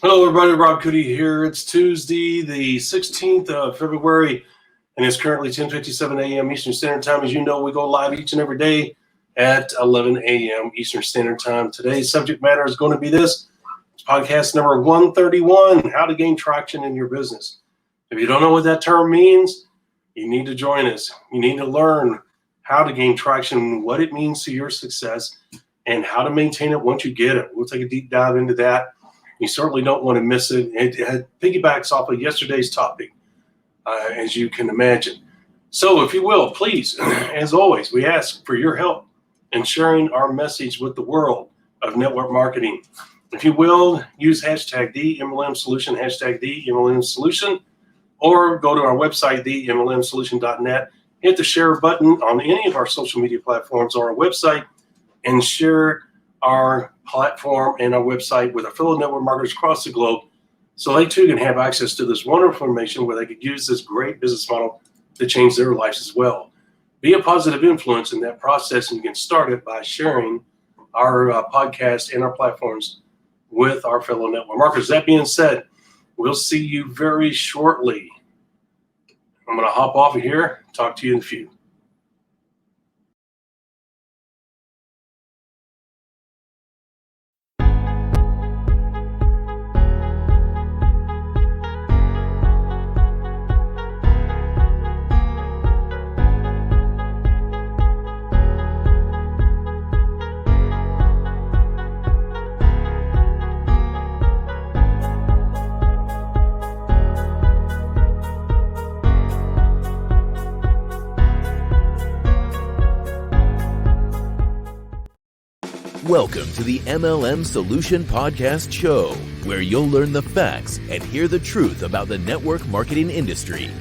Hello, everybody. Rob Cootie here. It's Tuesday, the 16th of February, and it's currently 10:57 a.m. Eastern Standard Time. As you know, we go live each and every day at 11 a.m. Eastern Standard Time. Today's subject matter is going to be this. It's podcast number 131, How to Gain Traction in Your Business. If you don't know what that term means, you need to join us. You need to learn how to gain traction, what it means to your success, and how to maintain it once you get it. We'll take a deep dive into that. You certainly don't want to miss it. It piggybacks off of yesterday's topic, as you can imagine. So if you will, please, as always, we ask for your help in sharing our message with the world of network marketing. If you will, use hashtag #TheMLMSolution, hashtag #TheMLMSolution, or go to our website, themlmsolution.net, hit the share button on any of our social media platforms or our website, and share our platform and our website with our fellow network marketers across the globe so they too can have access to this wonderful information where they could use this great business model to change their lives as well. Be a positive influence in that process and get started by sharing our podcast and our platforms with our fellow network marketers. That being said, we'll see you very shortly. I'm going to hop off of here, talk to you in a few. Welcome to the MLM Solution Podcast Show, where you'll learn the facts and hear the truth about the network marketing industry.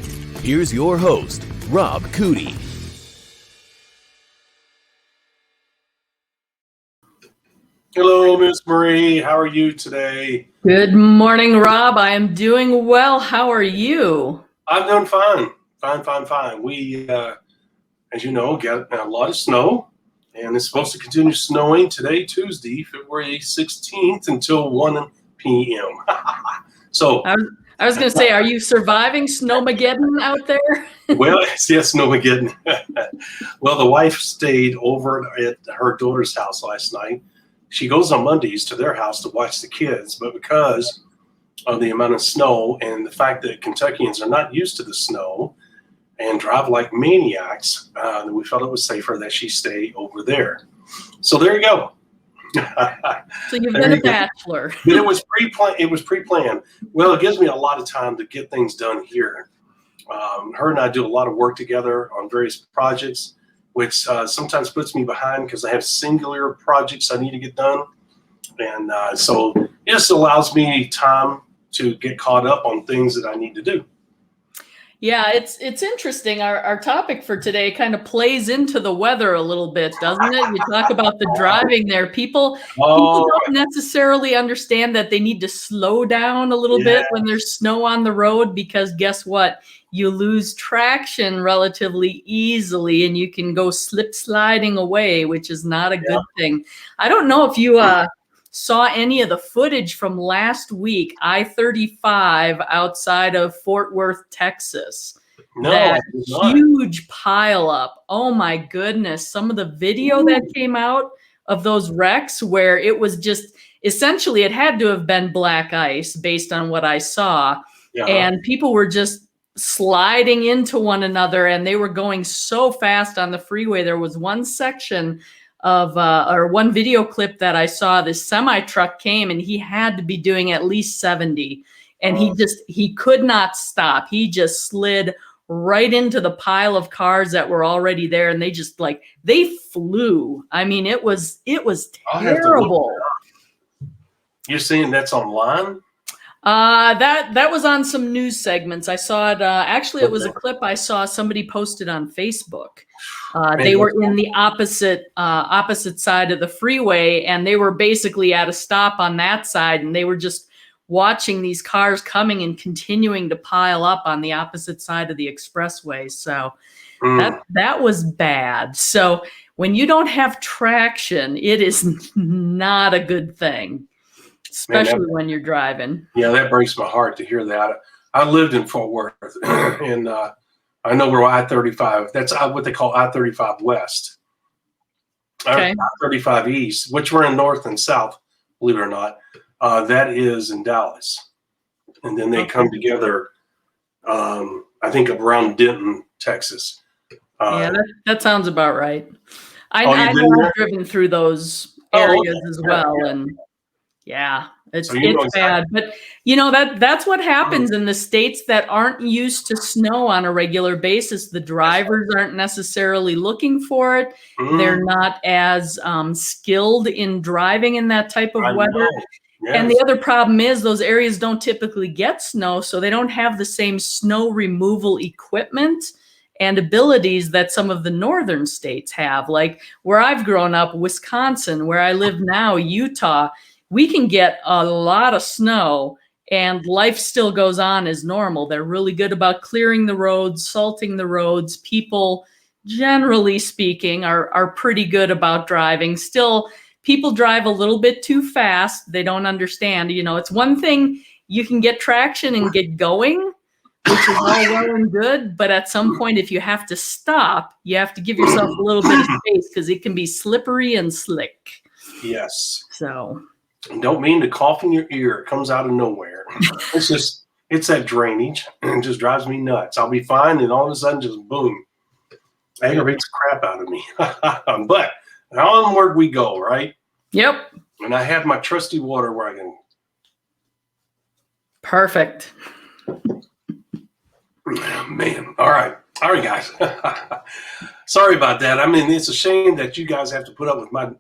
Here's your host, Rob Cootie. Hello, Miss Marie. How are you today? Good morning, Rob. I am doing well. How are you? I'm doing fine. Fine. We, as you know, got a lot of snow. And it's supposed to continue snowing today, Tuesday, February 16th, until 1 p.m. So I was going to say, are you surviving Snowmageddon out there? Well, yes, Snowmageddon. Well, the wife stayed over at her daughter's house last night. She goes on Mondays to their house to watch the kids, but because of the amount of snow and the fact that Kentuckians are not used to the snow and drive like maniacs, we felt it was safer that she stay over there. So there you go. So you've been a bachelor. But it was pre-planned. Well, it gives me a lot of time to get things done here. Her and I do a lot of work together on various projects, which sometimes puts me behind because I have singular projects I need to get done. And so it just allows me time to get caught up on things that I need to do. Yeah, it's interesting. Our topic for today kind of plays into the weather a little bit, doesn't it? You talk about the driving there. People don't necessarily understand that they need to slow down a little bit when there's snow on the road, because guess what? You lose traction relatively easily and you can go slip sliding away, which is not a good thing. I don't know if you saw any of the footage from last week, I-35 outside of Fort Worth, Texas. No, that huge pileup. Oh my goodness. Some of the video that came out of those wrecks where it was just, essentially it had to have been black ice based on what I saw. Yeah. And people were just sliding into one another and they were going so fast on the freeway. There was one section of or one video clip that I saw. This semi truck came and he had to be doing at least 70 and he could not stop. He just slid right into the pile of cars that were already there and they flew. I mean, it was terrible. You're saying that's online? That was on some news segments. I saw it. Actually, it was a clip I saw somebody posted on Facebook. They were in the opposite side of the freeway, and they were basically at a stop on that side, and they were just watching these cars coming and continuing to pile up on the opposite side of the expressway. So that was bad. So when you don't have traction, it is not a good thing. especially when you're driving. Yeah, that breaks my heart to hear that. I lived in Fort Worth, and I know where I-35. That's what they call I-35 West. Okay. I-35 East, which we're in north and south, believe it or not. That is in Dallas, and then they come together. I think around Denton, Texas. Yeah, that sounds about right. I you've been know there? I've driven through those Oh, okay. areas as well, Yeah. and yeah, it's So you know bad. But that's what happens in the states that aren't used to snow on a regular basis. The drivers aren't necessarily looking for it. They're not as skilled in driving in that type of weather. Yes. And the other problem is those areas don't typically get snow, so they don't have the same snow removal equipment and abilities that some of the northern states have. Like where I've grown up, Wisconsin, where I live now, Utah, we can get a lot of snow and life still goes on as normal. They're really good about clearing the roads, salting the roads. People, generally speaking, are pretty good about driving. Still, people drive a little bit too fast. They don't understand. It's one thing you can get traction and get going, which is all well and good. But at some point, if you have to stop, you have to give yourself a little bit of space because it can be slippery and slick. Yes. So. Don't mean to cough in your ear. It comes out of nowhere. It's that drainage. It just drives me nuts. I'll be fine, and all of a sudden, just boom. Aggravates the crap out of me. But onward we go, right? Yep. And I have my trusty water where I can. Perfect. Man. All right, guys. Sorry about that. I mean, it's a shame that you guys have to put up with my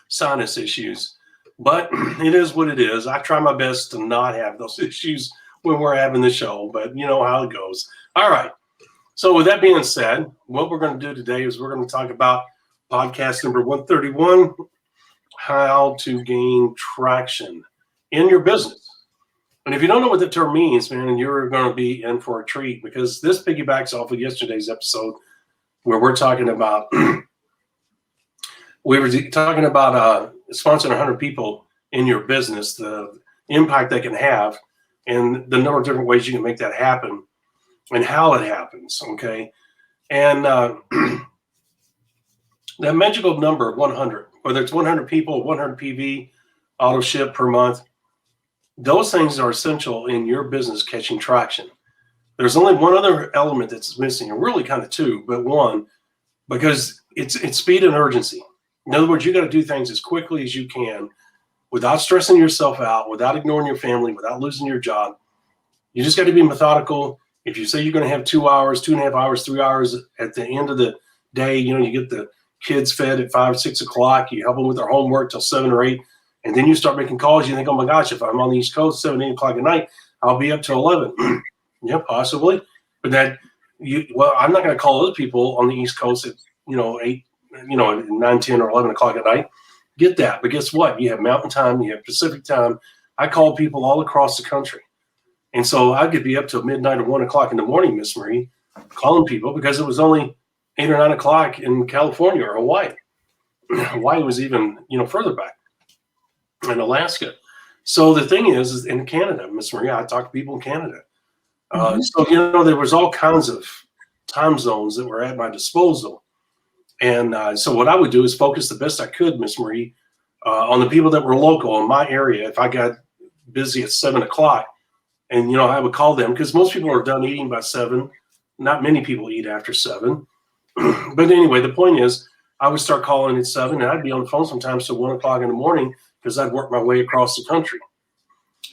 sinus issues, but it is what it is. I try my best to not have those issues when we're having the show, but you know how it goes. All right. So with that being said, what we're going to do today is we're going to talk about podcast number 131, how to gain traction in your business. And if you don't know what the term means, man, you're going to be in for a treat, because this piggybacks off of yesterday's episode where we're talking about sponsoring 100 people in your business, the impact they can have, and the number of different ways you can make that happen and how it happens, okay? And that magical number of 100, whether it's 100 people, 100 PV, auto ship per month, those things are essential in your business catching traction. There's only one other element that's missing, and really kind of two, but one, because it's speed and urgency. In other words, you got to do things as quickly as you can without stressing yourself out, without ignoring your family, without losing your job. You just got to be methodical. If you say you're going to have 2 hours, 2.5 hours, 3 hours at the end of the day, you get the kids fed at 5, 6 o'clock, you help them with their homework till 7 or 8, and then you start making calls. You think, oh my gosh, if I'm on the East Coast, 7, 8 o'clock at night, I'll be up till 11. Yeah, possibly. But I'm not going to call other people on the East Coast at, 8, 9, 10, or 11 o'clock at night. Get that. But guess what? You have Mountain Time, you have Pacific Time. I call people all across the country. And so I could be up till midnight or 1 o'clock in the morning, Miss Marie, calling people, because it was only 8 or 9 o'clock in California or Hawaii. Hawaii was even, further back, in Alaska. So the thing is in Canada, Miss Marie, I talk to people in Canada. So, there was all kinds of time zones that were at my disposal. And so what I would do is focus the best I could, Miss Marie, on the people that were local in my area. If I got busy at 7 o'clock, and, I would call them, because most people are done eating by 7. Not many people eat after 7. But anyway, the point is, I would start calling at 7, and I'd be on the phone sometimes till 1 o'clock in the morning, because I'd work my way across the country.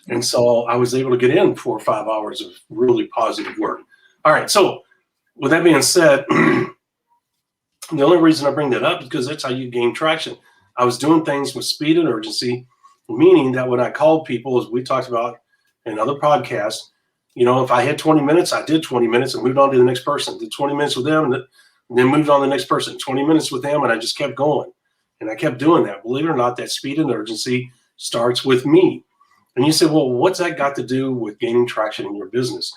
And so I was able to get in 4 or 5 hours of really positive work. All right. So with that being said, the only reason I bring that up is because that's how you gain traction. I was doing things with speed and urgency, meaning that when I called people, as we talked about in other podcasts, if I had 20 minutes, I did 20 minutes and moved on to the next person. Did 20 minutes with them and then moved on to the next person. 20 minutes with them, and I just kept going. And I kept doing that. Believe it or not, that speed and urgency starts with me. And you say, well, what's that got to do with gaining traction in your business?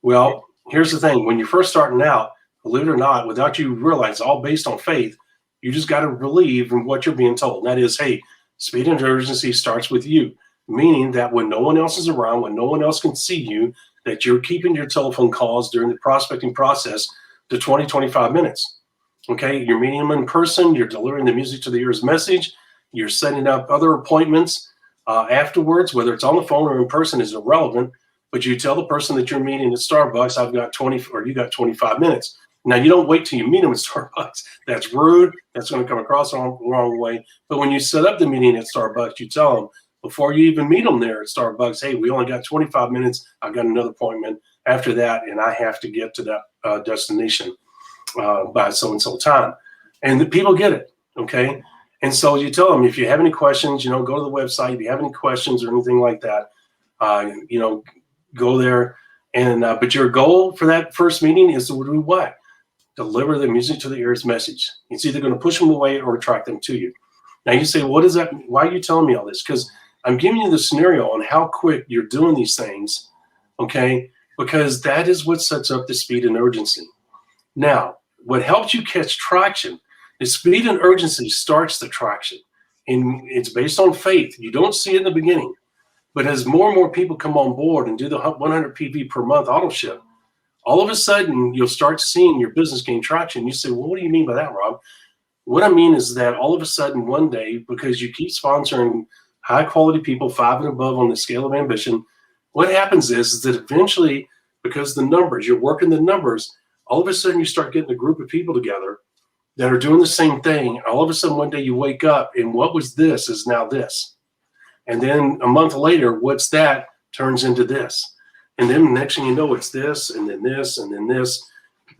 Well, here's the thing. When you're first starting out, believe it or not, without you realize, it's all based on faith. You just got to believe in what you're being told. And that is, hey, Speed and urgency starts with you, meaning that when no one else is around, when no one else can see you, that you're keeping your telephone calls during the prospecting process to 20, 25 minutes. Okay, you're meeting them in person, you're delivering the music to the ears message, you're setting up other appointments afterwards, whether it's on the phone or in person is irrelevant, but you tell the person that you're meeting at Starbucks, I've got 20, or you got 25 minutes. Now, you don't wait till you meet them at Starbucks. That's rude. That's going to come across the wrong way. But when you set up the meeting at Starbucks, you tell them before you even meet them there at Starbucks, hey, we only got 25 minutes. I've got another appointment after that, and I have to get to that destination by so-and-so time. And the people get it, okay? And so you tell them, if you have any questions, go to the website. If you have any questions or anything like that, go there. And but your goal for that first meeting is to do what? Deliver the music to the ears message. It's either going to push them away or attract them to you. Now you say, what does that mean? Why are you telling me all this? Because I'm giving you the scenario on how quick you're doing these things, okay? Because that is what sets up the speed and urgency. Now, what helps you catch traction is speed and urgency starts the traction. And it's based on faith. You don't see it in the beginning. But as more and more people come on board and do the 100 PV per month auto ship, all of a sudden you'll start seeing your business gain traction. You say, well, what do you mean by that, Rob? What I mean is that all of a sudden one day, because you keep sponsoring high quality people 5 and above on the scale of ambition, what happens is that eventually, because the numbers, you're working the numbers, all of a sudden you start getting a group of people together that are doing the same thing. All of a sudden one day you wake up and what was this is now this. And then a month later, what's that turns into this. And then the next thing you know, it's this, and then this, and then this.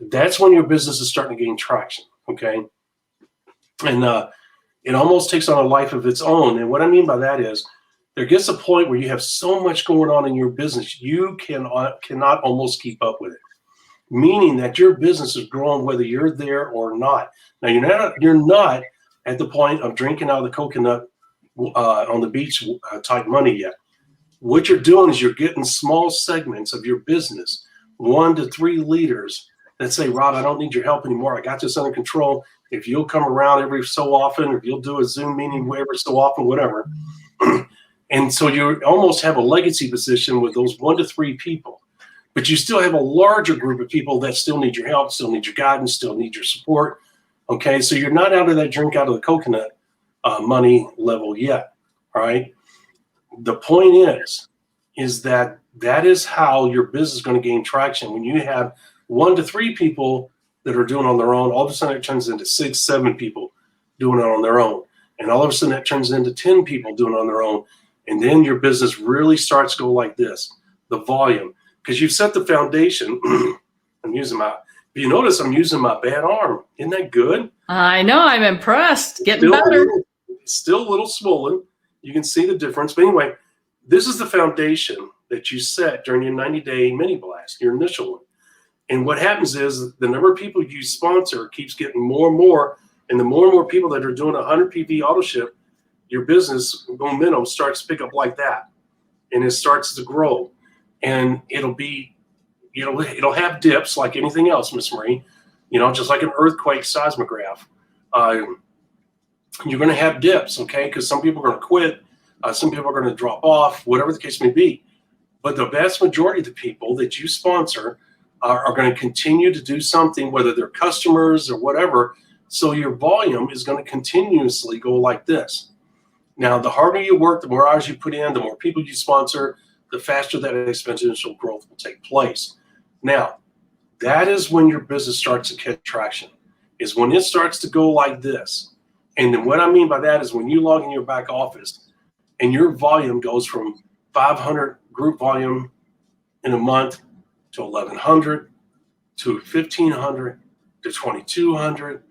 That's when your business is starting to gain traction, okay? And it almost takes on a life of its own. And what I mean by that is there gets a point where you have so much going on in your business, you cannot almost keep up with it, meaning that your business is growing whether you're there or not. Now, you're not at the point of drinking out of the coconut on the beach type money yet. What you're doing is you're getting small segments of your business, 1 to 3 leaders that say, Rob, I don't need your help anymore. I got this under control. If you'll come around every so often, or if you'll do a Zoom meeting every so often, whatever. And so you almost have a legacy position with those 1 to 3 people, but you still have a larger group of people that still need your help, still need your guidance, still need your support. Okay, so you're not out of that drink out of the coconut money level yet, all right? The point is that is how your business is going to gain traction. When you have 1 to 3 people that are doing on their own, all of a sudden it turns into 6, 7 people doing it on their own. And all of a sudden it turns into 10 people doing it on their own. And then your business really starts to go like this, the volume, because you've set the foundation. You notice I'm using my bad arm. Isn't that good? I know, I'm impressed. Getting better. Still a little swollen. You can see the difference. But anyway, this is the foundation that you set during your 90-day mini blast, your initial one. And what happens is the number of people you sponsor keeps getting more and more. And the more and more people that are doing 100 PV auto ship, your business momentum starts to pick up like that. And it starts to grow. And it'll have dips like anything else, Miss Marie, just like an earthquake seismograph. You're going to have dips, okay? Because some people are going to quit. Some people are going to drop off, whatever the case may be. But the vast majority of the people that you sponsor are going to continue to do something, whether they're customers or whatever. So your volume is going to continuously go like this. Now, the harder you work, the more hours you put in, the more people you sponsor, the faster that exponential growth will take place. Now, that is when your business starts to catch traction, is when it starts to go like this. And then what I mean by that is when you log in your back office and your volume goes from 500 group volume in a month to 1,100 to 1,500 to 2,200,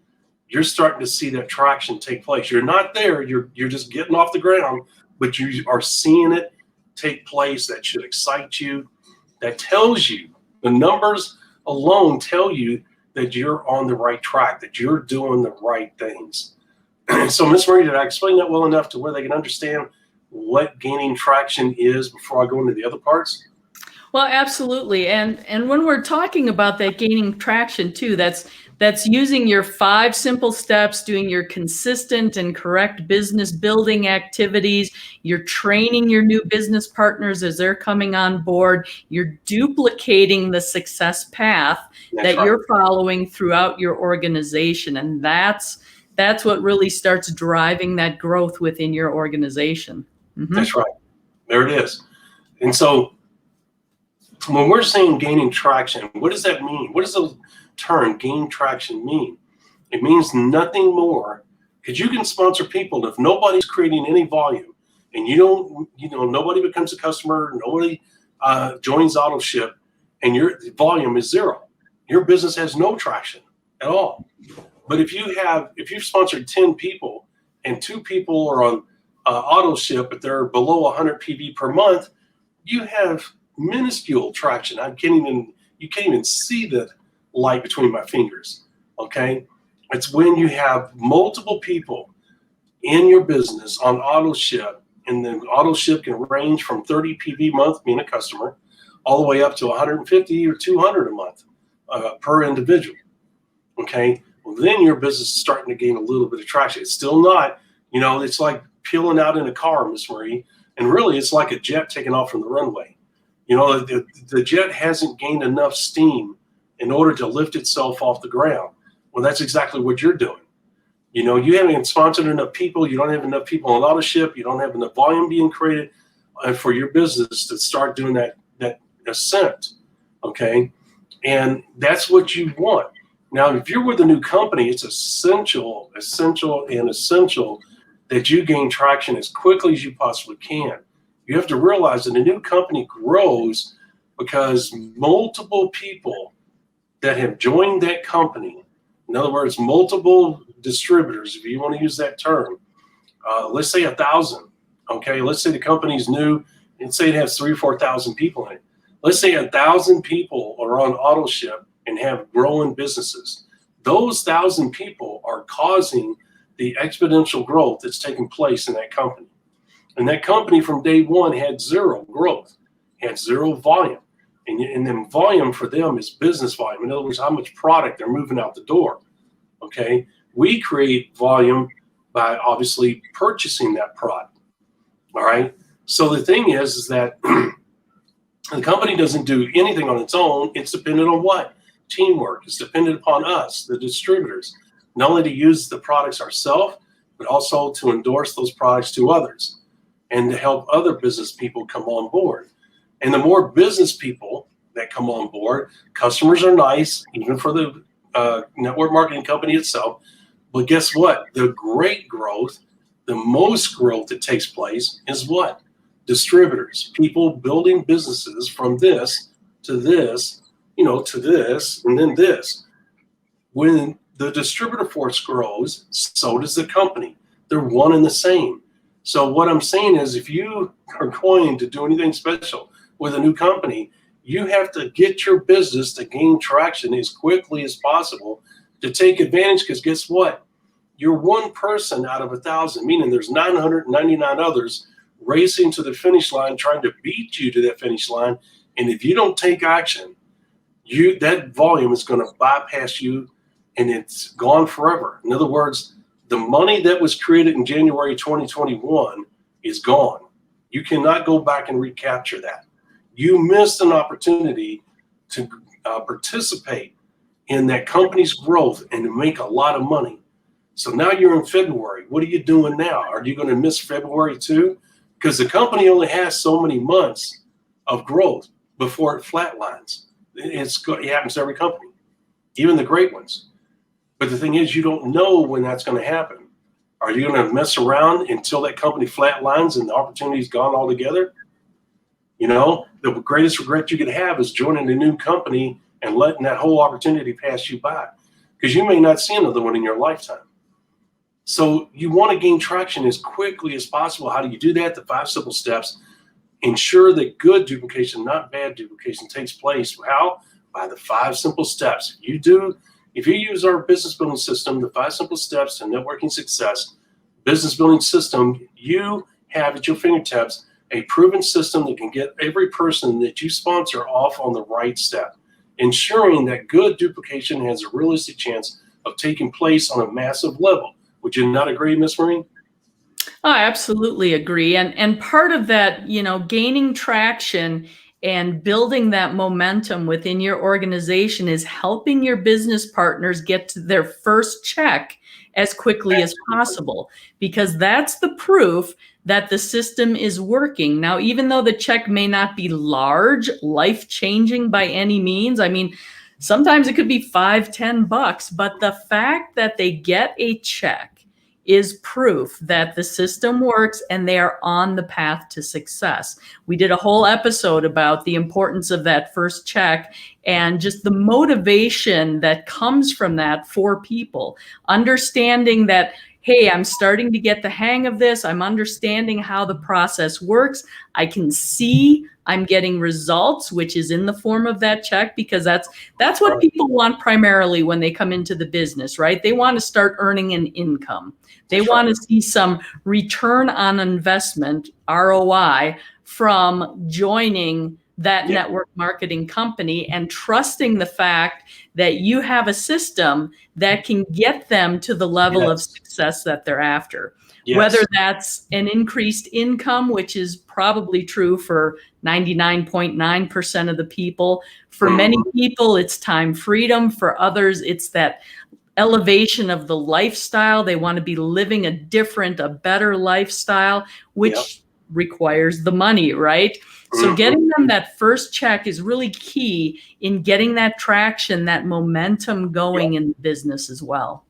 you're starting to see that traction take place. You're not there. You're just getting off the ground, but you are seeing it take place. That should excite you. That tells you, the numbers alone tell you that you're on the right track, that you're doing the right things. So, Ms. Marie, did I explain that well enough to where they can understand what gaining traction is before I go into the other parts? Well, absolutely. And when we're talking about that gaining traction too, that's That's using your 5 simple steps, doing your consistent and correct business building activities. You're training your new business partners as they're coming on board. You're duplicating the success path that you're following throughout your organization. And that's what really starts driving that growth within your organization. Mm-hmm. That's right. There it is. And so when we're saying gaining traction, what does that mean? What does the term gain traction mean? It means nothing more, because you can sponsor people if nobody's creating any volume and nobody becomes a customer, nobody joins AutoShip, and your volume is zero. Your business has no traction at all. But if you've sponsored 10 people and 2 people are on AutoShip, but they're below 100 PV per month, you have minuscule traction. You can't even see the light between my fingers. Okay, it's when you have multiple people in your business on AutoShip, and then AutoShip can range from 30 PV a month, being a customer, all the way up to 150 or 200 a month per individual. Okay, well then your business is starting to gain a little bit of traction. It's still not, it's like peeling out in a car, Miss Marie, and really it's like a jet taking off from the runway. The jet hasn't gained enough steam in order to lift itself off the ground. Well, that's exactly what you're doing. You haven't sponsored enough people. You don't have enough people on AutoShip. You don't have enough volume being created for your business to start doing that ascent. Okay, and that's what you want. Now, if you're with a new company, it's essential that you gain traction as quickly as you possibly can. You have to realize that a new company grows because multiple people that have joined that company, in other words, multiple distributors, if you want to use that term, let's say 1,000. Okay, let's say the company's new, and say it has 3,000 or 4,000 people in it. Let's say 1,000 people are on AutoShip and have growing businesses. Those 1,000 people are causing the exponential growth that's taking place in that company. And that company from day one had zero growth, had zero volume. And then volume for them is business volume. In other words, how much product they're moving out the door. Okay, we create volume by obviously purchasing that product. All right. So the thing is that the company doesn't do anything on its own. It's dependent on what? Teamwork. It's dependent upon us, the distributors, not only to use the products ourselves, but also to endorse those products to others and to help other business people come on board. And the more business people that come on board, customers are nice, even for the network marketing company itself. But guess what? The great growth, the most growth that takes place is what? Distributors, people building businesses from this to this, to this, and then this. When the distributor force grows, so does the company. They're one and the same. So what I'm saying is, if you are going to do anything special with a new company, you have to get your business to gain traction as quickly as possible to take advantage, because guess what? You're one person out of 1,000, meaning there's 999 others racing to the finish line, trying to beat you to that finish line. And if you don't take action, that volume is going to bypass you, and it's gone forever. In other words, the money that was created in January 2021 is gone. You cannot go back and recapture that. You missed an opportunity to participate in that company's growth and to make a lot of money. So now you're in February. What are you doing now? Are you going to miss February too? Because the company only has so many months of growth before it flatlines. It happens to every company, even the great ones. But the thing is, you don't know when that's going to happen. Are you going to mess around until that company flatlines and the opportunity's gone altogether? The greatest regret you could have is joining a new company and letting that whole opportunity pass you by, because you may not see another one in your lifetime. So you want to gain traction as quickly as possible. How do you do that? The 5 simple steps. Ensure that good duplication, not bad duplication, takes place. How? By the 5 simple steps. If you use our business building system, the 5 simple steps to networking success, business building system, you have at your fingertips a proven system that can get every person that you sponsor off on the right step. ensuring that good duplication has a realistic chance of taking place on a massive level. Would you not agree, Ms. Marie? I absolutely agree. And part of that, gaining traction and building that momentum within your organization is helping your business partners get to their first check as quickly as possible, because that's the proof that the system is working. Now, even though the check may not be large, life-changing by any means, I mean, sometimes it could be $5-10, but the fact that they get a check is proof that the system works and they are on the path to success. We did a whole episode about the importance of that first check and just the motivation that comes from that for people. Understanding that, hey, I'm starting to get the hang of this. I'm understanding how the process works. I can see I'm getting results, which is in the form of that check, because that's what people want primarily when they come into the business, right? They want to start earning an income. They want to see some return on investment, ROI, from joining that network marketing company and trusting the fact that you have a system that can get them to the level of success that they're after. Whether that's an increased income, which is probably true for 99.9% of the people. For many people, it's time freedom. For others, it's that elevation of the lifestyle. They want to be living a better lifestyle, which requires the money, right? So getting them that first check is really key in getting that traction, that momentum going in the business as well.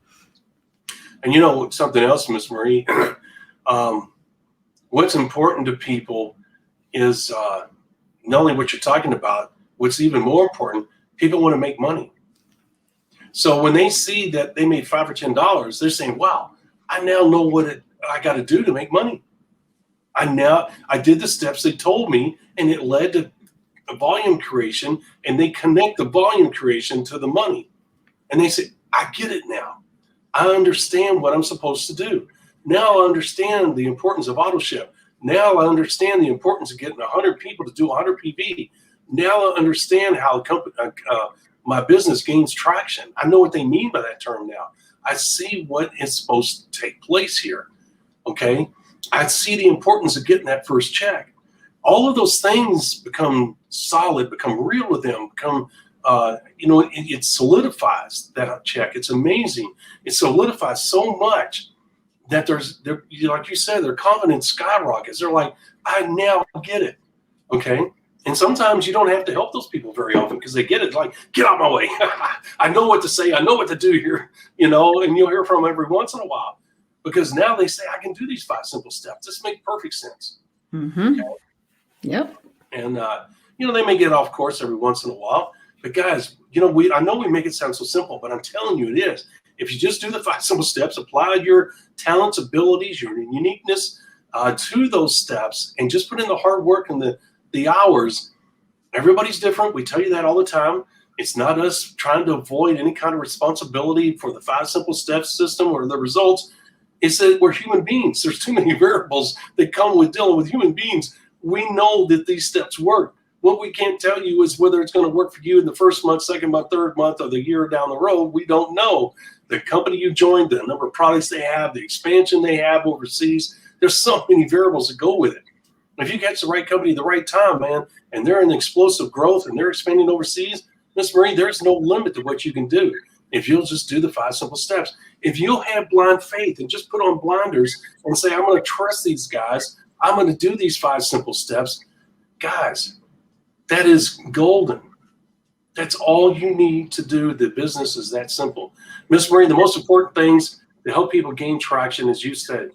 And something else, Ms. Marie, what's important to people is not only what you're talking about, what's even more important, people want to make money. So when they see that they made $5 or $10, they're saying, wow, I now know what I got to do to make money. I did the steps they told me, and it led to a volume creation, and they connect the volume creation to the money. And they say, I get it now. I understand what I'm supposed to do. Now I understand the importance of auto ship. Now I understand the importance of getting 100 people to do 100 PV. Now I understand how my business gains traction. I know what they mean by that term now. I see what is supposed to take place here. Okay. I see the importance of getting that first check. All of those things become solid, become real with them, become, it solidifies that check. It's amazing. It solidifies so much that like you said, their confidence skyrockets. They're like, I now get it. Okay. And sometimes you don't have to help those people very often because they get it. Like, get out of my way. I know what to say. I know what to do here, and you'll hear from them every once in a while because now they say, I can do these 5 simple steps. This makes perfect sense. Mm-hmm. Okay? Yep. And, they may get off course every once in a while, but guys, I know we make it sound so simple, but I'm telling you it is. If you just do the 5 simple steps, apply your talents, abilities, your uniqueness to those steps, and just put in the hard work and the hours. Everybody's different. We tell you that all the time. It's not us trying to avoid any kind of responsibility for the 5 simple steps system or the results. It's that we're human beings. There's too many variables that come with dealing with human beings. We know that these steps work. What we can't tell you is whether it's going to work for you in the first month, second month, third month, or the year down the road. We don't know. The company you joined, the number of products they have, the expansion they have overseas. There's so many variables that go with it. If you catch the right company at the right time, man, and they're in explosive growth and they're expanding overseas, Ms. Marie, there's no limit to what you can do if you'll just do the 5 simple steps. If you'll have blind faith and just put on blinders and say, I'm going to trust these guys, I'm going to do these 5 simple steps, guys, that is golden. That's all you need to do. The business is that simple. Ms. Marie, the most important things to help people gain traction, as you said,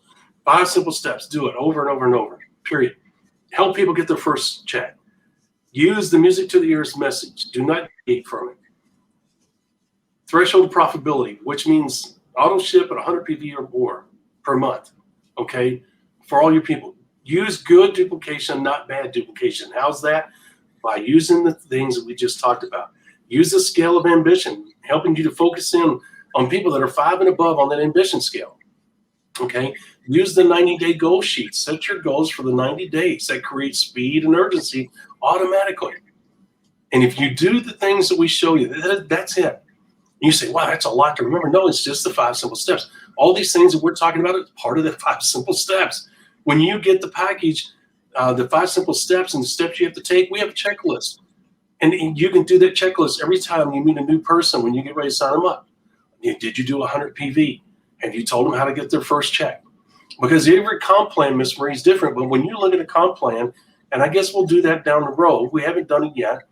5 simple steps. Do it over and over and over, period. Help people get their first check. Use the music to the ears message. Do not deviate from it. Threshold of profitability, which means auto ship at 100 PV or more per month, okay, for all your people. Use good duplication, not bad duplication. How's that? By using the things that we just talked about. Use the scale of ambition, helping you to focus in on people that are 5 and above on that ambition scale. Okay, use the 90-day goal sheet. Set your goals for the 90 days. That creates speed and urgency automatically. And if you do the things that we show you, that's it. And you say, wow, that's a lot to remember. No, it's just the 5 simple steps. All these things that we're talking about are part of the 5 simple steps. When you get the package, the 5 simple steps and the steps you have to take, we have a checklist. And you can do that checklist every time you meet a new person when you get ready to sign them up. Did you do 100 PV? Have you told them how to get their first check? Because every comp plan, Miss Marie, is different. But when you look at a comp plan, and I guess we'll do that down the road. We haven't done it yet.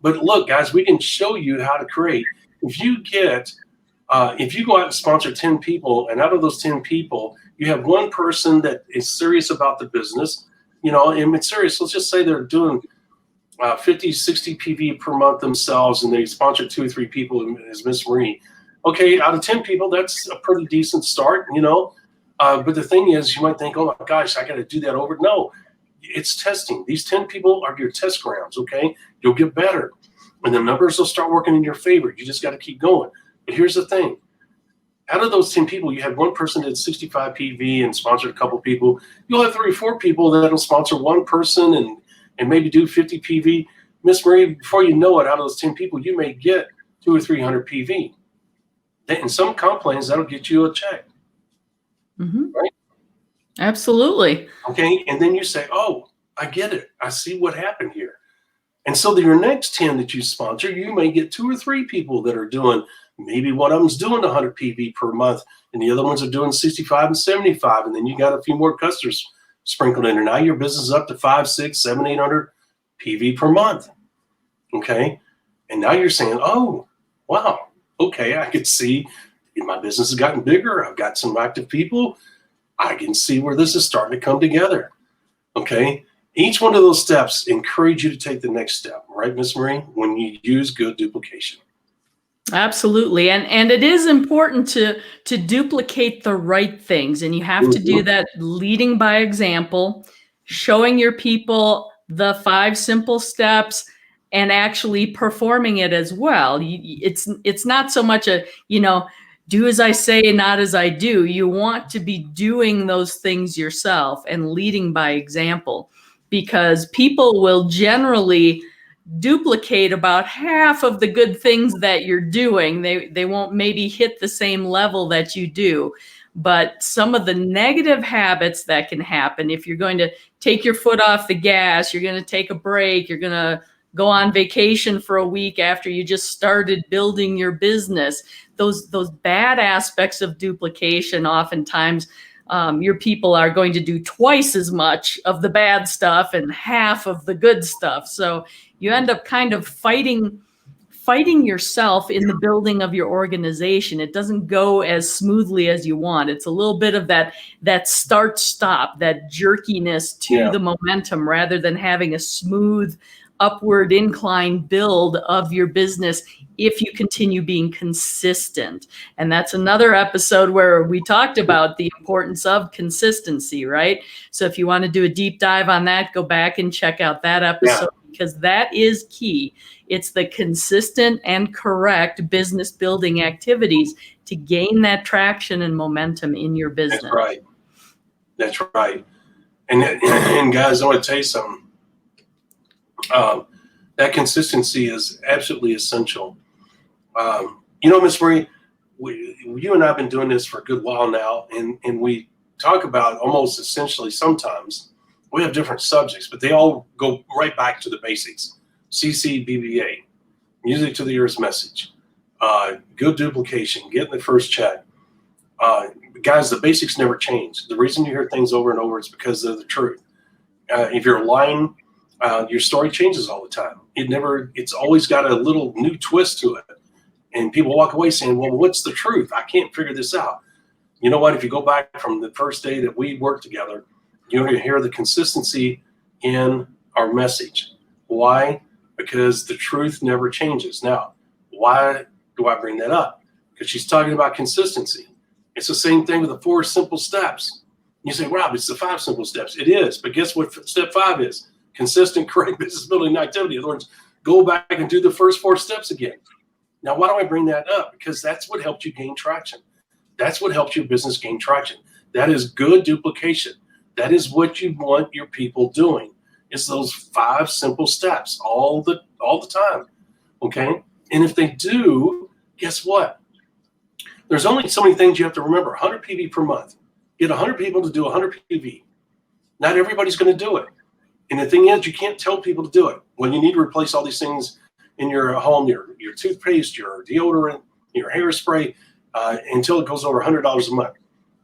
But look, guys, we can show you how to create. If you go out and sponsor 10 people, and out of those 10 people, you have one person that is serious about the business, and it's serious. Let's just say they're doing 50, 60 PV per month themselves, and they sponsor 2 or 3 people as Miss Marie. Okay, out of 10 people, that's a pretty decent start, But the thing is, you might think, oh my gosh, I got to do that over. No, it's testing. These 10 people are your test grounds, okay? You'll get better, and the numbers will start working in your favor. You just got to keep going. But here's the thing. Out of those 10 people, you have one person that did 65 PV and sponsored a couple people. You'll have 3 or 4 people that'll sponsor one person and maybe do 50 PV. Miss Marie, before you know it, out of those 10 people, you may get 200 or 300 PV. In some comp plans, that'll get you a check. Mm-hmm. Right? Absolutely. Okay, and then you say, oh, I get it. I see what happened here. And so your next 10 that you sponsor, you may get 2 or 3 people that are doing, maybe one of them's doing 100 PV per month, and the other ones are doing 65 and 75, and then you got a few more customers sprinkled in there. Now your business is up to 5, 6, 7, 800 PV per month. Okay, and now you're saying, oh, wow, okay, I could see my business has gotten bigger. I've got some active people. I can see where this is starting to come together. Okay. Each one of those steps encourage you to take the next step, right, Miss Marie, when you use good duplication. Absolutely. And it is important to duplicate the right things. And you have to do that leading by example, showing your people the 5 simple steps and actually performing it as well. It's not so much a, do as I say, not as I do. You want to be doing those things yourself and leading by example, because people will generally duplicate about half of the good things that you're doing. They won't maybe hit the same level that you do. But some of the negative habits that can happen, if you're going to take your foot off the gas, you're going to take a break, you're going to go on vacation for a week after you just started building your business, those bad aspects of duplication, oftentimes your people are going to do twice as much of the bad stuff and half of the good stuff. So you end up kind of fighting yourself in the building of your organization. It doesn't go as smoothly as you want. It's a little bit of that start-stop, that jerkiness to the momentum, rather than having a smooth upward incline build of your business if you continue being consistent. And that's another episode where we talked about the importance of consistency, right? So if you want to do a deep dive on that, go back and check out that episode, because that is key. It's the consistent and correct business building activities to gain that traction and momentum in your business. That's right. That's right. And guys, I want to tell you something. That consistency is absolutely essential. Miss Marie, you and I have been doing this for a good while now, and we talk about almost essentially, sometimes we have different subjects, but they all go right back to the basics. CCBBA, music to the earth's message, good duplication, getting the first check. Guys, the basics never change. The reason you hear things over and over is because they're the truth. If you're lying, your story changes all the time. It's always got a little new twist to it. And people walk away saying, well, what's the truth? I can't figure this out. You know what? If you go back from the first day that we worked together, you're going to hear the consistency in our message. Why? Because the truth never changes. Now, why do I bring that up? Because she's talking about consistency. It's the same thing with the 4 simple steps. You say, Rob, it's the 5 simple steps. It is. But guess what step 5 is? Consistent, correct business building activity. In other words, go back and do the first 4 steps again. Now, why do I bring that up? Because that's what helped you gain traction. That's what helps your business gain traction. That is good duplication. That is what you want your people doing. It's those 5 simple steps. All the all the time. Okay. And if they do, guess what? There's only so many things you have to remember. 100 PV per month. Get 100 people to do 100 PV. Not everybody's going to do it. And the thing is, you can't tell people to do it. When you need to replace all these things in your home, your toothpaste, your deodorant, your hairspray, until it goes over $100 a month.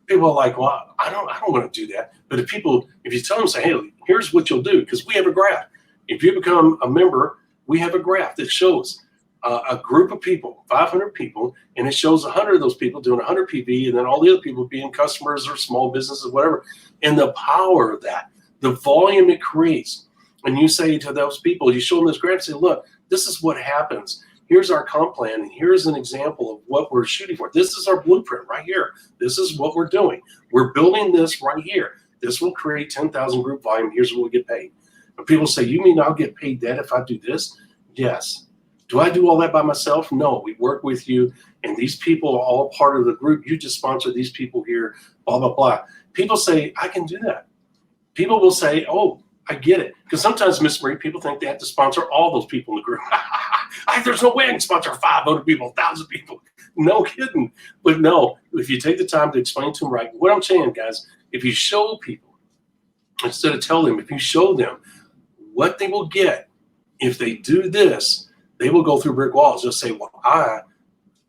People are like, well, I don't want to do that. But if you tell them, say, hey, here's what you'll do, because we have a graph. If you become a member, we have a graph that shows a group of people, 500 people, and it shows 100 of those people doing 100 PV, and then all the other people being customers or small businesses, whatever. And the power of that, the volume it creates. And you say to those people, you show them this graph, say, look, this is what happens. Here's our comp plan, and here's an example of what we're shooting for. This is our blueprint right here. This is what we're doing. We're building this right here. This will create 10,000 group volume. Here's what we get paid. And people say, you mean I'll get paid that if I do this? Yes. Do I do all that by myself? No, we work with you, and these people are all part of the group. You just sponsor these people here, blah, blah, blah. People say, I can do that. People will say, oh, I get it. Because sometimes, Miss Marie, people think they have to sponsor all those people in the group. There's no way I can sponsor 500 people, 1,000 people. No kidding. But no, if you take the time to explain to them right, what I'm saying, guys, if you show people, instead of telling them, if you show them what they will get if they do this, they will go through brick walls. They'll say, well, I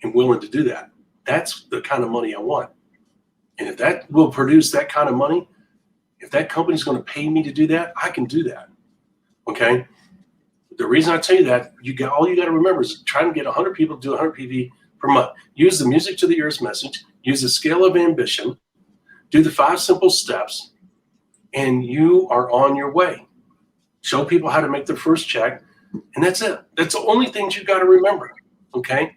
am willing to do that. That's the kind of money I want. And if that will produce that kind of money, if that company's going to pay me to do that, I can do that. Okay. The reason I tell you that, all you got to remember is trying to get 100 people to do 100 PV per month. Use the music to the ears message. Use the scale of ambition. Do the 5 simple steps, and you are on your way. Show people how to make their first check, and that's it. That's the only things you got to remember. Okay.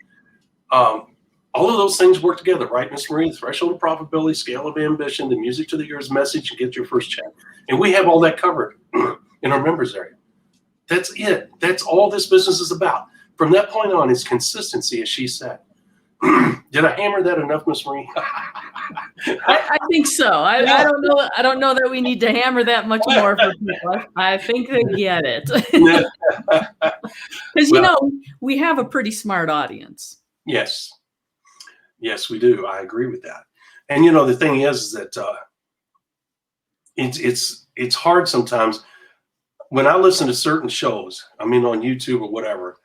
All of those things work together, right, Miss Marie? Threshold of profitability, scale of ambition, the music to the ears message, and get your first check. And we have all that covered in our members area. That's it. That's all this business is about. From that point on, it's consistency, as she said. Did I hammer that enough, Miss Marie? I think so. I don't know. I don't know that we need to hammer that much more for people. I think they get it. Because we have a pretty smart audience. Yes. Yes, we do. I agree with that. And the thing is that it's hard sometimes when I listen to certain shows. I mean, on YouTube or whatever.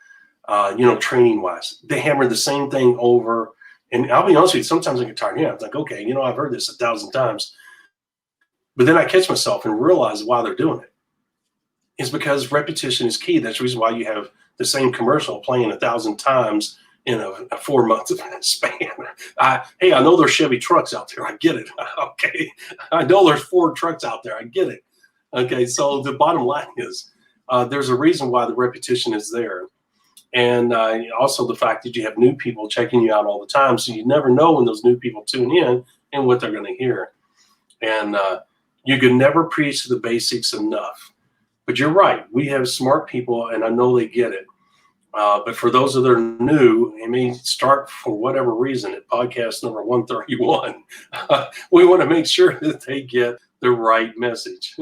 Training wise, they hammer the same thing over. And I'll be honest with you, sometimes I get tired. Yeah, it's like, okay, I've heard this 1,000 times. But then I catch myself and realize why they're doing it. It's because repetition is key. That's the reason why you have the same commercial playing 1,000 times in a 4-month span. Hey, I know there's Chevy trucks out there. I get it. Okay. I know there's Ford trucks out there. I get it. Okay. So the bottom line is there's a reason why the repetition is there. And also the fact that you have new people checking you out all the time. So you never know when those new people tune in and what they're going to hear. And you can never preach the basics enough. But you're right. We have smart people, and I know they get it. But for those that are new, I mean, start for whatever reason at podcast number 131. We want to make sure that they get the right message.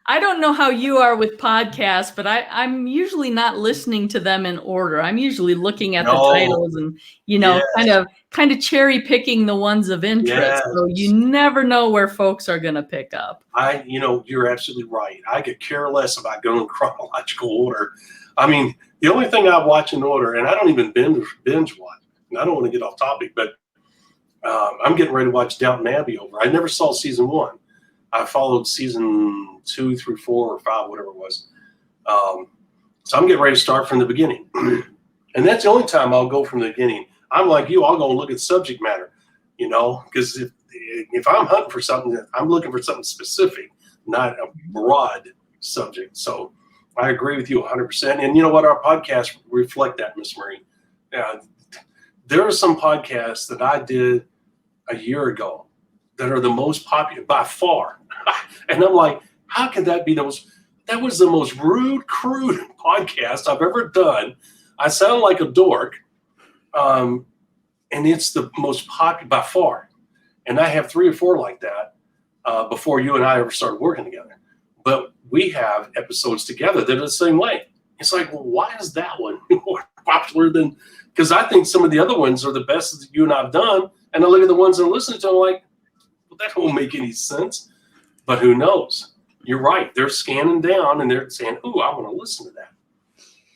I don't know how you are with podcasts, but I'm usually not listening to them in order. I'm usually looking at the titles and, kind of cherry picking the ones of interest. Yes. So you never know where folks are going to pick up. You're absolutely right. I could care less about going in chronological order. I mean, the only thing I watch in order, and I don't even binge watch, and I don't want to get off topic, but I'm getting ready to watch Downton Abbey over. I never saw season 1. I followed season 2 through 4 or 5, whatever it was. So I'm getting ready to start from the beginning. And that's the only time I'll go from the beginning. I'm like you, I'll go and look at subject matter, because if I'm hunting for something, I'm looking for something specific, not a broad subject. So I agree with you 100%. And you know what? Our podcasts reflect that, Miss Marie. There are some podcasts that I did a year ago that are the most popular by far. And I'm like, how could that be that was the most rude, crude podcast I've ever done. I sound like a dork. And it's the most popular by far. And I have 3 or 4 like that before you and I ever started working together. But we have episodes together that are the same way. It's like, well, why is that one more popular than? Because I think some of the other ones are the best that you and I've done, and I look at the ones that I'm listening to, I'm like, well, that won't make any sense. But who knows? You're right. They're scanning down and they're saying, "Ooh, I want to listen to that."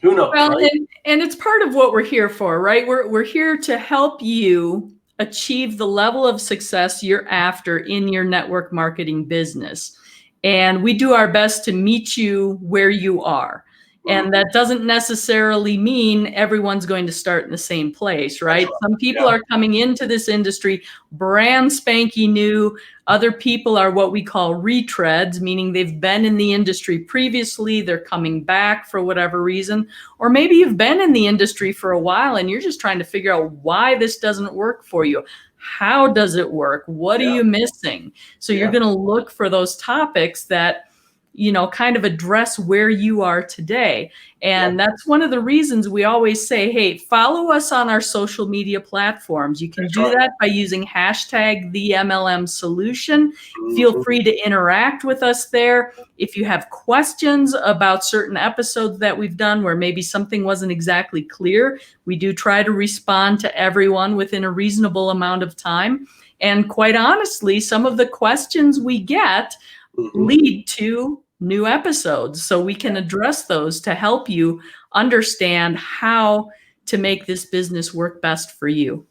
Who knows? Well, right? and it's part of what we're here for, right? We're here to help you achieve the level of success you're after in your network marketing business. And we do our best to meet you where you are. And that doesn't necessarily mean everyone's going to start in the same place, right? Some people are coming into this industry brand spanky new. Other people are what we call retreads, meaning they've been in the industry previously, they're coming back for whatever reason. Or maybe you've been in the industry for a while and you're just trying to figure out why this doesn't work for you. How does it work? What are you missing? So you're going to look for those topics that, you know, kind of address where you are today. And that's one of the reasons we always say, hey, follow us on our social media platforms. You can do that by using hashtag the MLM solution. Feel free to interact with us there. If you have questions about certain episodes that we've done where maybe something wasn't exactly clear, we do try to respond to everyone within a reasonable amount of time. And quite honestly, some of the questions we get lead to new episodes, so we can address those to help you understand how to make this business work best for you.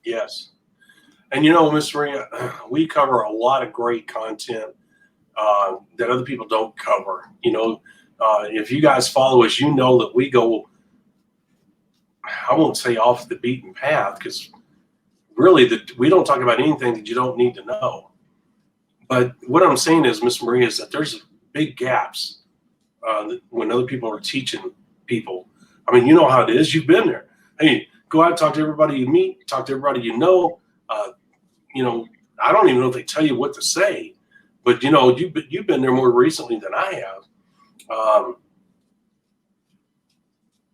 Yes. And you know, Miss Maria, we cover a lot of great content that other people don't cover. You know, if you guys follow us, you know that we go, I won't say off the beaten path, because really we don't talk about anything that you don't need to know. But what I'm saying is, Miss Maria, is that there's big gaps when other people are teaching people. I mean, you know how it is. You've been there. Hey, go out, talk to everybody you meet, talk to everybody you know. You know, I don't even know if they tell you what to say, but you know, you've been there more recently than I have.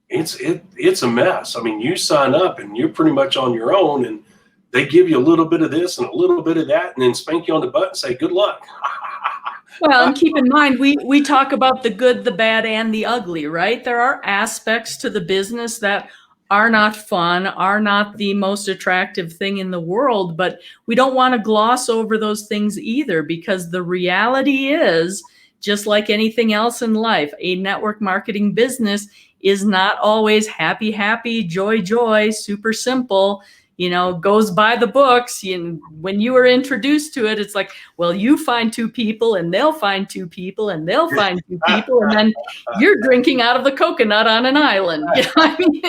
It's a mess. I mean, you sign up and you're pretty much on your own, and they give you a little bit of this and a little bit of that, and then spank you on the butt and say, "Good luck." Well, and keep in mind, we talk about the good, the bad, and the ugly, right? There are aspects to the business that are not fun, are not the most attractive thing in the world, but we don't want to gloss over those things either, because the reality is, just like anything else in life, a network marketing business is not always happy, happy, joy, joy, super simple. You know, goes by the books. When you were introduced to it, it's like, well, you find two people and they'll find two people and they'll find two people. And then you're drinking out of the coconut on an island. You know what I mean?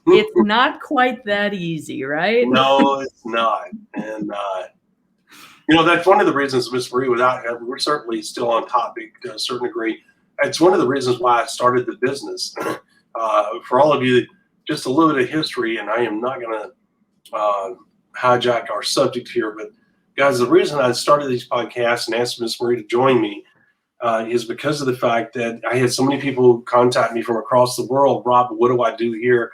It's not quite that easy, right? No, it's not. And, you know, that's one of the reasons, Miss Marie, we're certainly still on topic to a certain degree. It's one of the reasons why I started the business. For all of you, just a little bit of history, and I am not going to hijack our subject here, but guys, the reason I started these podcasts and asked Miss Marie to join me is because of the fact that I had so many people contact me from across the world. Rob, what do I do here?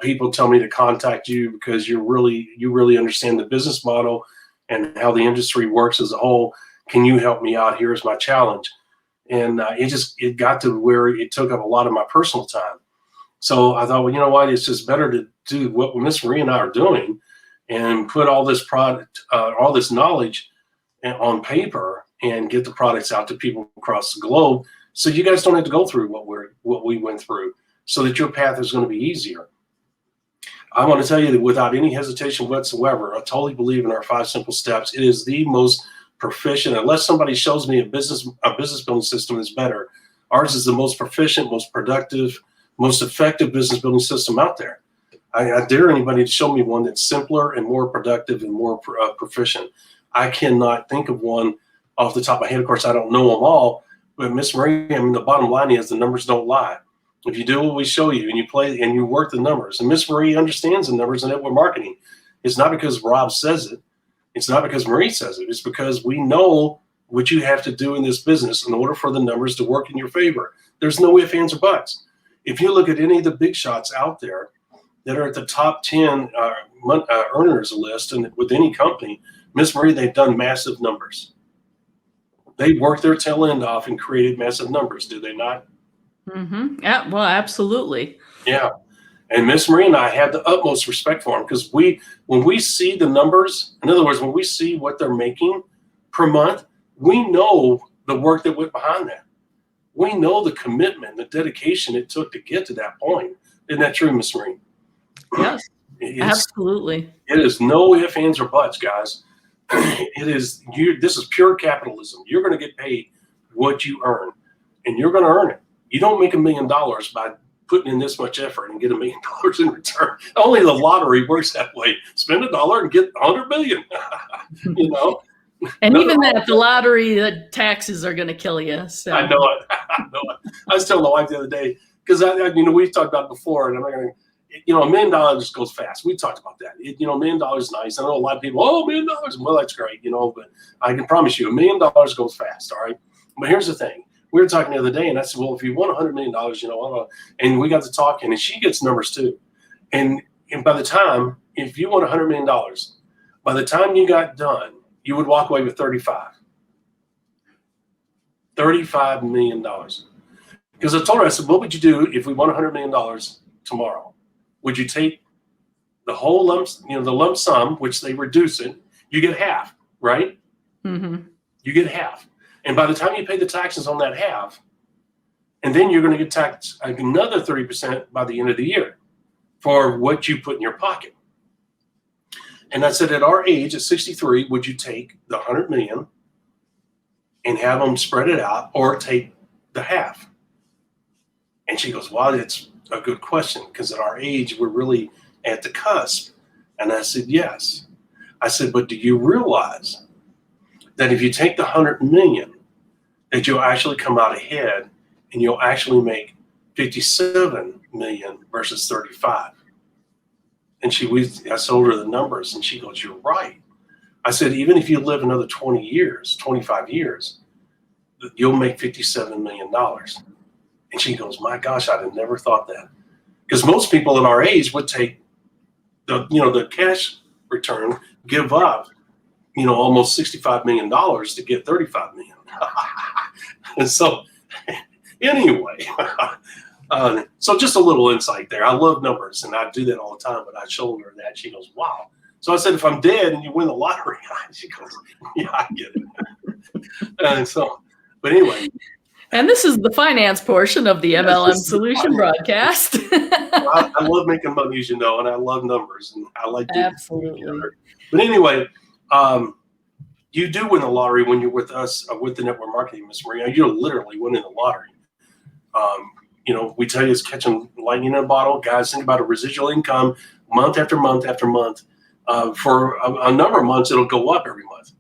People tell me to contact you because you really understand the business model and how the industry works as a whole. Can you help me out? Here's my challenge. And it got to where it took up a lot of my personal time. So I thought, well, you know what? It's just better to do what Miss Marie and I are doing and put all this product, all this knowledge on paper and get the products out to people across the globe. So you guys don't have to go through what we went through, so that your path is going to be easier. I want to tell you that without any hesitation whatsoever, I totally believe in our 5 simple steps. It is the most proficient, unless somebody shows me a business building system that's better. Ours is the most proficient, most productive, most effective business building system out there. I dare anybody to show me one that's simpler and more productive and more proficient. I cannot think of one off the top of my head. Of course, I don't know them all, but Miss Marie, I mean, the bottom line is the numbers don't lie. If you do what we show you and you play and you work the numbers, and Miss Marie understands the numbers in network marketing, it's not because Rob says it. It's not because Marie says it. It's because we know what you have to do in this business in order for the numbers to work in your favor. There's no ifs, ands, or buts. If you look at any of the big shots out there that are at the top 10 earners list and with any company, Miss Marie, they've done massive numbers. They worked their tail end off and created massive numbers, do they not? Mm-hmm. Yeah, well, absolutely. Yeah. And Miss Marie and I have the utmost respect for them because when we see the numbers, in other words, when we see what they're making per month, we know the work that went behind that. We know the commitment, the dedication it took to get to that point. Isn't that true, Miss Marie? Yes, absolutely. It is no ifs, ands, or buts, guys. It is you. This is pure capitalism. You're going to get paid what you earn, and you're going to earn it. You don't make $1 million by putting in this much effort and get $1 million in return. Only the lottery works that way. Spend $1 and get 100 million. You know. And even that, the lottery, the taxes are going to kill you. So. I know it. I know it. I was telling my wife the other day because we've talked about it before, and I'm not going to. $1 million goes fast. We talked about that. $1 million is nice. I know a lot of people, $1 million. Well, that's great, but I can promise you $1 million goes fast. All right. But here's the thing. We were talking the other day and I said, well, if you want $100 million, and we got to talking and she gets numbers too. And by the time, if you want $100 million, by the time you got done, you would walk away with $35 million. Because I told her, I said, what would you do if we won $100 million tomorrow? Would you take the whole the lump sum, which they reduce it, you get half, right? Mm-hmm. You get half. And by the time you pay the taxes on that half, and then you're going to get taxed another 30% by the end of the year for what you put in your pocket. And I said, at our age, at 63, would you take the 100 million and have them spread it out or take the half? And she goes, well, it's a good question because at our age, we're really at the cusp. And I said, yes. I said, but do you realize that if you take the 100 million, that you'll actually come out ahead and you'll actually make 57 million versus 35? And I told her the numbers and she goes, you're right. I said, even if you live another 20 years, 25 years, you'll make $57 million. And she goes, my gosh, I'd have never thought that. Because most people at our age would take the cash return, give up, almost $65 million to get 35 million. And so anyway, so just a little insight there. I love numbers and I do that all the time, but I showed her that. She goes, wow. So I said, if I'm dead and you win the lottery, she goes, yeah, I get it. But anyway. And this is the finance portion of the MLM Solution broadcast. I love making money, as you know, and I love numbers, and I like doing absolutely. But anyway, you do win the lottery when you're with us, with the network marketing, Miss Maria. You're literally winning the lottery. We tell you it's catching lightning in a bottle. Guys, think about a residual income month after month after month. For a number of months, it'll go up every month.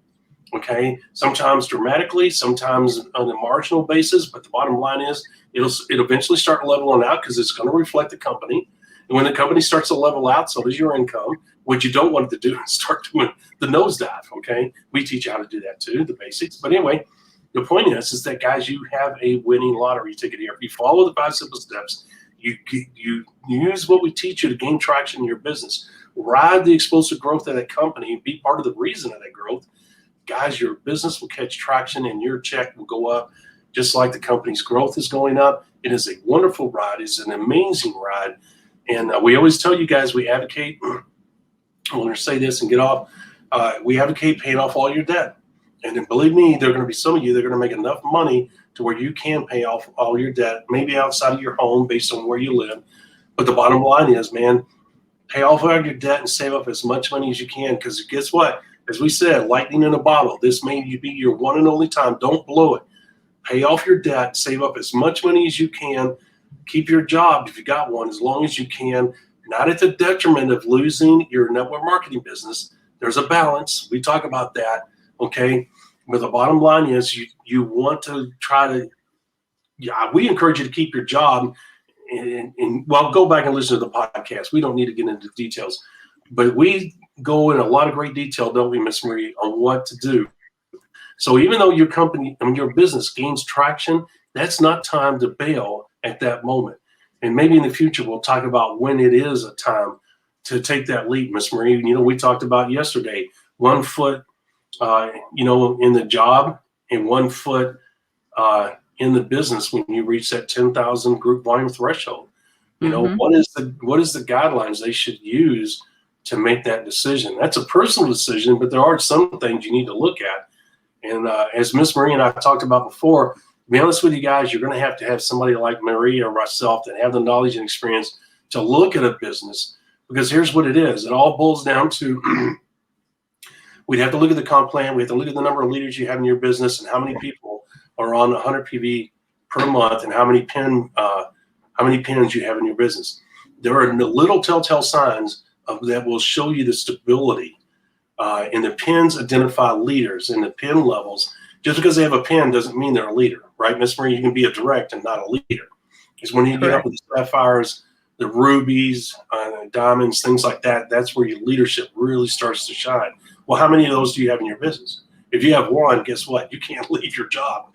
Okay, sometimes dramatically, sometimes on a marginal basis, but the bottom line is it'll eventually start leveling out because it's going to reflect the company. And when the company starts to level out, so does your income. What you don't want it to do is start doing the nosedive. Okay, we teach you how to do that too, the basics. But anyway, the point is that guys, you have a winning lottery ticket here. If you follow the 5 simple steps, you use what we teach you to gain traction in your business. Ride the explosive growth of that company. Be part of the reason of that growth. Guys, your business will catch traction and your check will go up just like the company's growth is going up. It is a wonderful ride. It's an amazing ride. And we always tell you guys, we advocate, I'm going to say this and get off, we advocate paying off all your debt. And then believe me, there are going to be some of you that are going to make enough money to where you can pay off all your debt, maybe outside of your home based on where you live. But the bottom line is, man, pay off all your debt and save up as much money as you can, because guess what? As we said, lightning in a bottle. This may be your one and only time. Don't blow it. Pay off your debt. Save up as much money as you can. Keep your job if you got one as long as you can. Not at the detriment of losing your network marketing business. There's a balance. We talk about that. Okay. But the bottom line is you want to try to. Yeah, we encourage you to keep your job. And well, go back and listen to the podcast. We don't need to get into details, but we go in a lot of great detail, don't we, Miss Marie, on what to do. So even though your company, your business gains traction, that's not time to bail at that moment. And maybe in the future, we'll talk about when it is a time to take that leap, Miss Marie. We talked about yesterday, 1 foot, in the job and 1 foot in the business when you reach that 10,000 group volume threshold. You know, what is the guidelines they should use to make that decision? That's a personal decision, but there are some things you need to look at. And as Miss Marie and I talked about before, to be honest with you guys, you're going to have somebody like Marie or myself that have the knowledge and experience to look at a business, because here's what it is. It all boils down to we'd have to look at the comp plan. We have to look at the number of leaders you have in your business and how many people are on 100 PV per month and how many pins you have in your business. There are little telltale signs that will show you the stability. And the pins identify leaders, and the pin levels. Just because they have a pin doesn't mean they're a leader, right, Miss Marie? You can be a direct and not a leader. Because when you get up with the sapphires, the rubies, diamonds, things like that, that's where your leadership really starts to shine. Well, how many of those do you have in your business? If you have 1, guess what? You can't leave your job.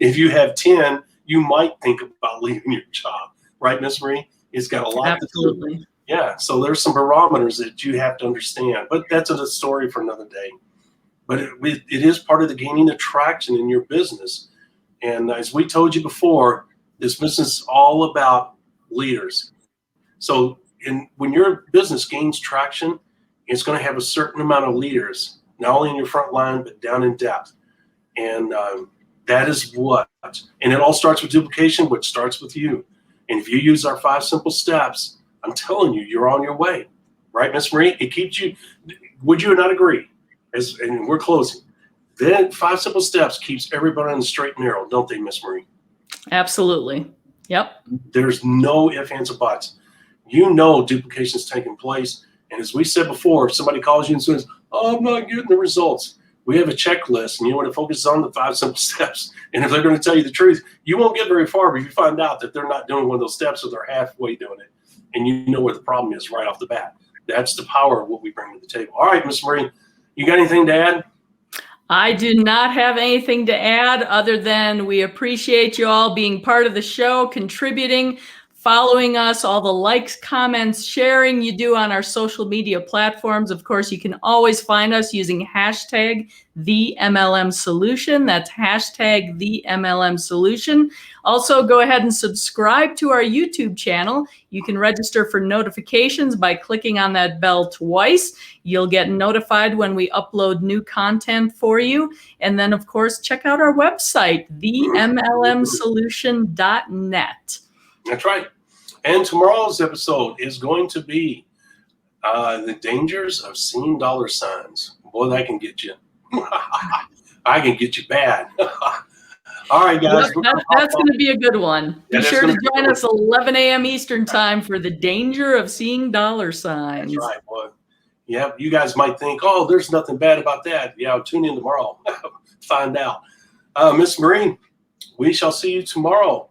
If you have 10, you might think about leaving your job, right, Miss Marie? It's got a lot to do. Yeah, so there's some barometers that you have to understand, but that's a story for another day. But it is part of the gaining the traction in your business. And as we told you before, this business is all about leaders. So when your business gains traction, it's going to have a certain amount of leaders, not only in your front line, but down in depth. And that is what, and it all starts with duplication, which starts with you. And if you use our 5 simple steps, I'm telling you, you're on your way, right, Miss Marie? It keeps you. Would you not agree? And we're closing. Then 5 simple steps keeps everybody on the straight and narrow, don't they, Miss Marie? Absolutely. Yep. There's no ifs, ands, or buts. You know duplication is taking place, and as we said before, if somebody calls you and says, "Oh, I'm not getting the results," we have a checklist, and you want to focus on the 5 simple steps. And if they're going to tell you the truth, you won't get very far, but you find out that they're not doing one of those steps, or they're halfway doing it. And you know where the problem is right off the bat. That's the power of what we bring to the table. All right, Miss Marie, you got anything to add? I do not have anything to add other than we appreciate you all being part of the show, contributing, following us, all the likes, comments, sharing you do on our social media platforms. Of course, you can always find us using hashtag #TheMLMSolution. That's hashtag #TheMLMSolution. Also, go ahead and subscribe to our YouTube channel. You can register for notifications by clicking on that bell twice. You'll get notified when we upload new content for you. And then, of course, check out our website, themlmsolution.net. That's right. And tomorrow's episode is going to be the dangers of seeing dollar signs. Boy, that can get you. I can get you bad. All right, guys. Yep, that's going to be a good one. Be sure to join us 11 a.m. Eastern time for the danger of seeing dollar signs. That's right, boy. Yeah, you guys might think, oh, there's nothing bad about that. Yeah, tune in tomorrow. Find out. Miss Marie, we shall see you tomorrow.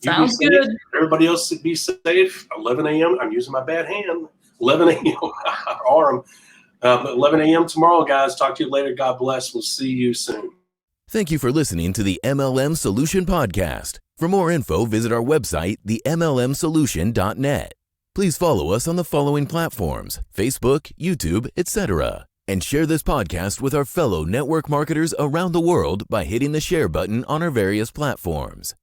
Sounds good. Everybody else be safe. 11 a.m. I'm using my bad hand. 11 a.m. arm. But 11 a.m. tomorrow, guys. Talk to you later. God bless. We'll see you soon. Thank you for listening to the MLM Solution Podcast. For more info, visit our website, themlmsolution.net. Please follow us on the following platforms: Facebook, YouTube, etc. And share this podcast with our fellow network marketers around the world by hitting the share button on our various platforms.